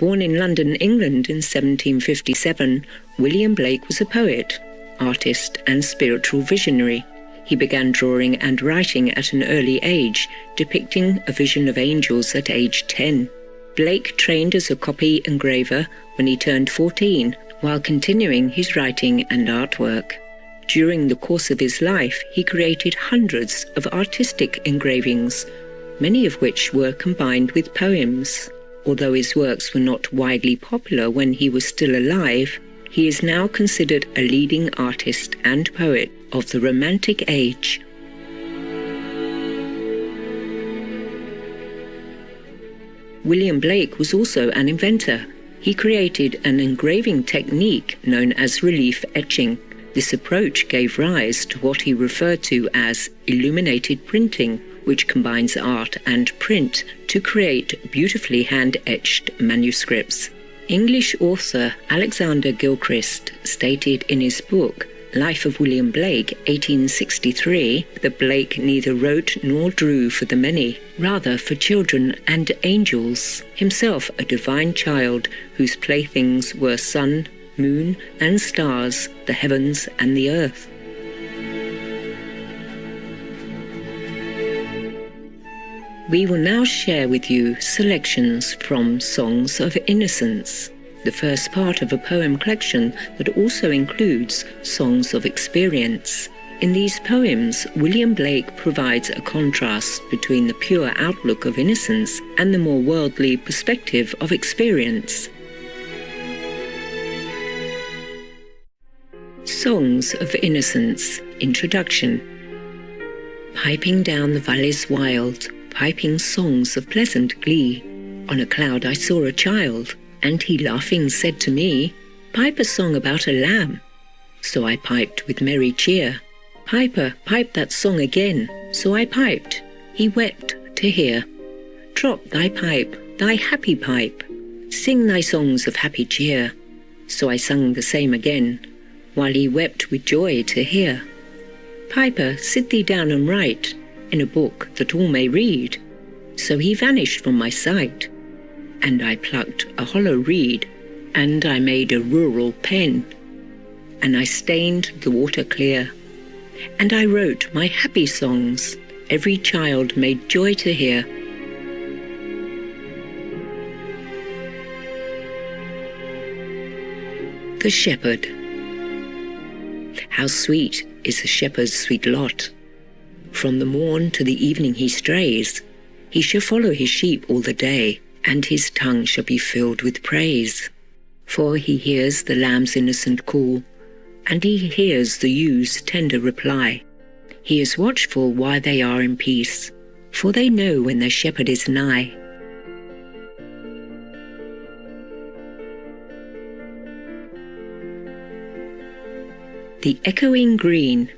Born in London, England in 1757, William Blake was a poet, artist and spiritual visionary. He began drawing and writing at an early age, depicting a vision of angels at age 10. Blake trained as a copy engraver when he turned 14, while continuing his writing and artwork. During the course of his life, he created hundreds of artistic engravings, many of which were combined with poems. Although his works were not widely popular when he was still alive, he is now considered a leading artist and poet of the Romantic age. William Blake was also an inventor. He created an engraving technique known as relief etching. This approach gave rise to what he referred to as illuminated printing, which combines art and print to create beautifully hand-etched manuscripts. English author Alexander Gilchrist stated in his book Life of William Blake, 1863, that Blake neither wrote nor drew for the many, rather for children and angels, himself a divine child whose playthings were sun, moon, and stars, the heavens and the earth. We will now share with you selections from Songs of Innocence, the first part of a poem collection that also includes songs of experience. In these poems, William Blake provides a contrast between the pure outlook of innocence and the more worldly perspective of experience. Songs of Innocence. Introduction. Piping down the valleys wild, piping songs of pleasant glee, on a cloud I saw a child, and he laughing said to me, "Pipe a song about a lamb." So I piped with merry cheer, "Piper, pipe that song again." So I piped, he wept to hear. "Drop thy pipe, thy happy pipe, sing thy songs of happy cheer." So I sung the same again, while he wept with joy to hear. "Piper, sit thee down and write, in a book that all may read." So he vanished from my sight, and I plucked a hollow reed, and I made a rural pen, and I stained the water clear, and I wrote my happy songs, every child made joy to hear. The Shepherd. How sweet is a shepherd's sweet lot! From the morn to the evening he strays. He shall follow his sheep all the day, and his tongue shall be filled with praise. For he hears the lamb's innocent call, and he hears the ewes' tender reply. He is watchful while they are in peace, for they know when their shepherd is nigh. The Echoing Green.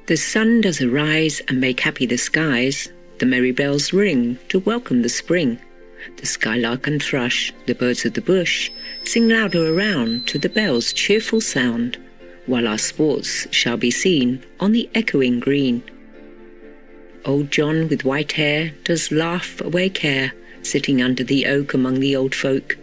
The sun does arise and make happy the skies. The merry bells ring to welcome the spring. The skylark and thrush, the birds of the bush, sing louder around to the bell's cheerful sound, while our sports shall be seen on the echoing green. Old John with white hair does laugh away care, sitting under the oak among the old folk.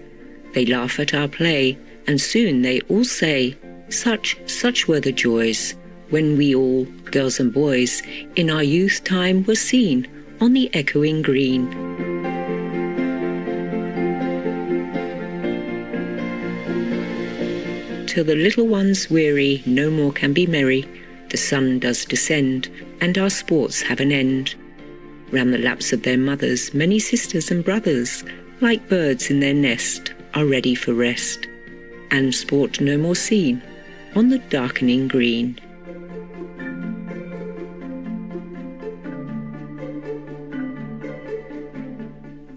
They laugh at our play, and soon they all say, Such were the joys, when we all, girls and boys, in our youth time were seen on the echoing green. Till the little ones weary, no more can be merry. The sun does descend, and our sports have an end. Round the laps of their mothers, many sisters and brothers, like birds in their nest, are ready for rest, and sport no more seen on the darkening green.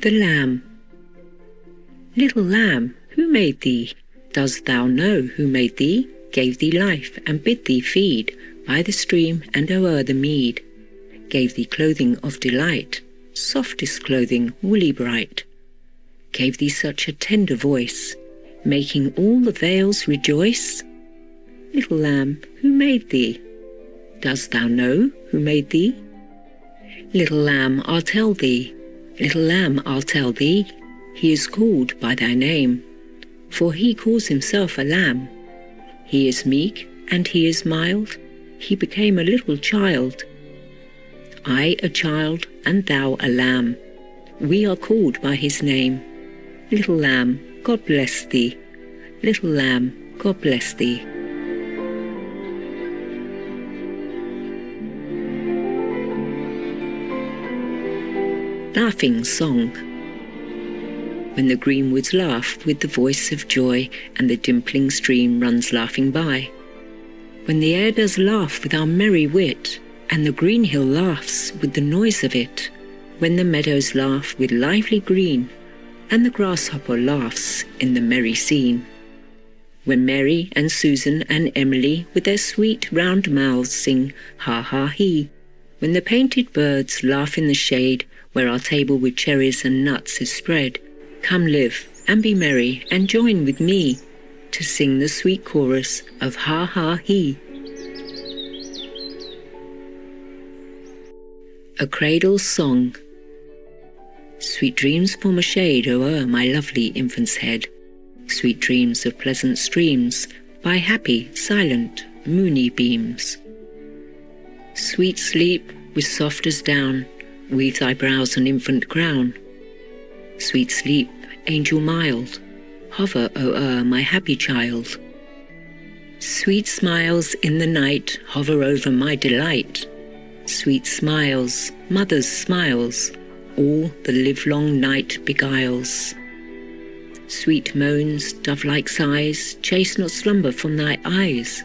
The Lamb. Little lamb, who made thee? Dost thou know who made thee? Gave thee life, and bid thee feed by the stream and o'er the mead. Gave thee clothing of delight, softest clothing, woolly bright. Gave thee such a tender voice, making all the vales rejoice. Little lamb, who made thee? Dost thou know who made thee? Little lamb, I'll tell thee. Little lamb, I'll tell thee. he is called by thy name, for he calls himself a lamb. He is meek and he is mild, he became a little child. I a child and thou a lamb, we are called by his name. Little lamb, God bless thee. Little lamb, God bless thee. Laughing Song. When the greenwoods laugh with the voice of joy, and the dimpling stream runs laughing by. When the air does laugh with our merry wit, and the green hill laughs with the noise of it. When the meadows laugh with lively green, and the grasshopper laughs in the merry scene. When Mary and Susan and Emily with their sweet round mouths sing ha ha he. When the painted birds laugh in the shade, where our table with cherries and nuts is spread. Come live and be merry and join with me to sing the sweet chorus of ha ha he. A Cradle Song. Sweet dreams form a shade o'er my lovely infant's head, sweet dreams of pleasant streams by happy, silent, moony beams. Sweet sleep, with soft as down, weave thy brows an infant crown. Sweet sleep, angel mild, hover o'er my happy child. Sweet smiles in the night hover over my delight. Sweet smiles, mother's smiles, all the livelong night beguiles. Sweet moans, dove-like sighs, chase not slumber from thy eyes.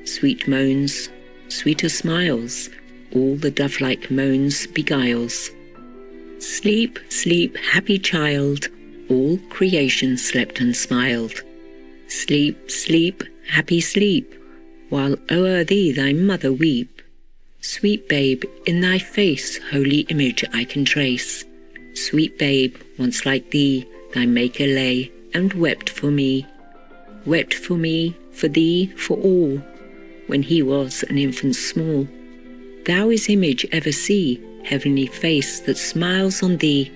Sweet moans, sweeter smiles, all the dove-like moans beguiles. Sleep, sleep, happy child, all creation slept and smiled. Sleep, sleep, happy sleep, while o'er thee thy mother weep. Sweet babe, in thy face holy image I can trace. Sweet babe, once like thee, thy Maker lay and wept for me. Wept for me, for thee, for all, when he was an infant small. Thou his image ever see, heavenly face that smiles on thee.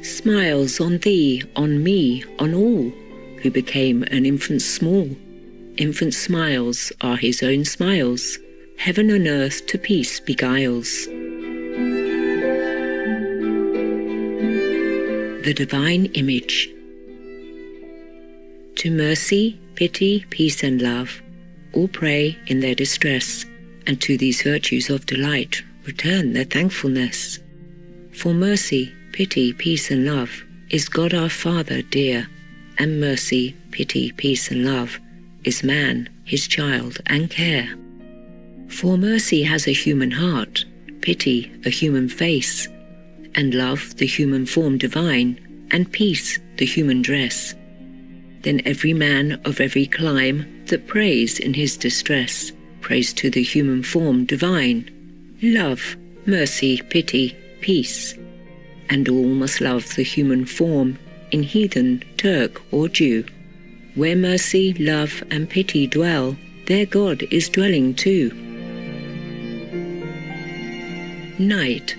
Smiles on thee, on me, on all, who became an infant small. Infant smiles are his own smiles, heaven and earth to peace beguiles. The Divine Image. To mercy, pity, peace and love, all pray in their distress, and to these virtues of delight return their thankfulness. For mercy, pity, peace and love is God our Father dear, and mercy, pity, peace and love is man, his child and care. For mercy has a human heart, pity a human face, and love the human form divine, and peace the human dress. Then every man of every clime that prays in his distress, prays to the human form divine, love, mercy, pity, peace. And all must love the human form in heathen, Turk or Jew. Where mercy, love and pity dwell, there God is dwelling too. Night.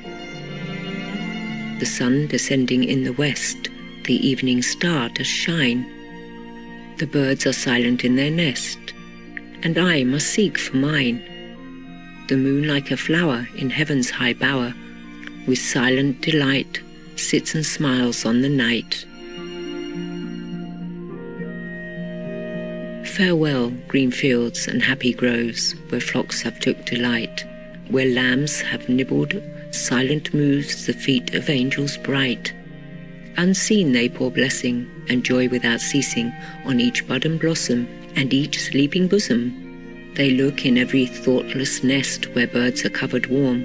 The sun descending in the west, the evening star does shine. The birds are silent in their nest, and I must seek for mine. The moon like a flower in heaven's high bower, with silent delight, sits and smiles on the night. Farewell, green fields and happy groves, where flocks have took delight, where lambs have nibbled, silent moves the feet of angels bright. Unseen they pour blessing and joy without ceasing on each bud and blossom and each sleeping bosom. They look in every thoughtless nest where birds are covered warm.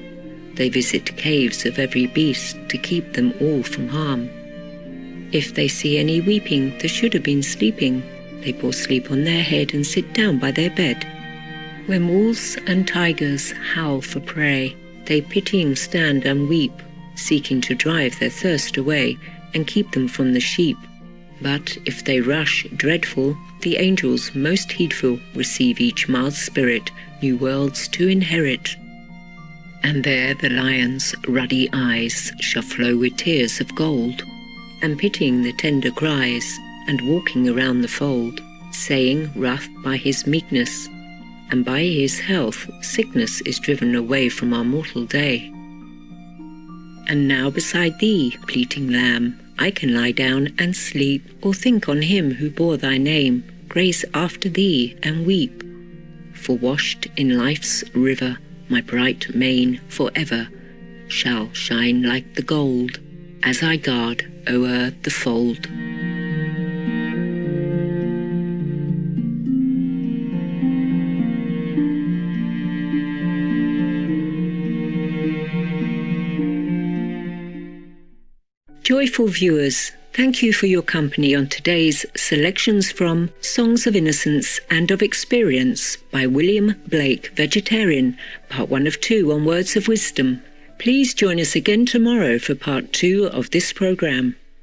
They visit caves of every beast to keep them all from harm. If they see any weeping that should have been sleeping, they pour sleep on their head and sit down by their bed. When wolves and tigers howl for prey, they pitying stand and weep, seeking to drive their thirst away and keep them from the sheep. But if they rush dreadful, the angels most heedful receive each mild spirit new worlds to inherit. And there the lion's ruddy eyes shall flow with tears of gold, and pitying the tender cries, and walking around the fold, saying, wrath by his meekness, and by his health sickness is driven away from our mortal day. And now beside thee, bleating lamb, I can lie down and sleep, or think on him who bore thy name, graze after thee and weep. For washed in life's river, my bright mane for ever shall shine like the gold, as I guard o'er the fold. Joyful viewers, thank you for your company on today's selections from Songs of Innocence and of Experience by William Blake, Vegetarian, part 1 of 2 on Words of Wisdom. Please join us again tomorrow for part 2 of this programme.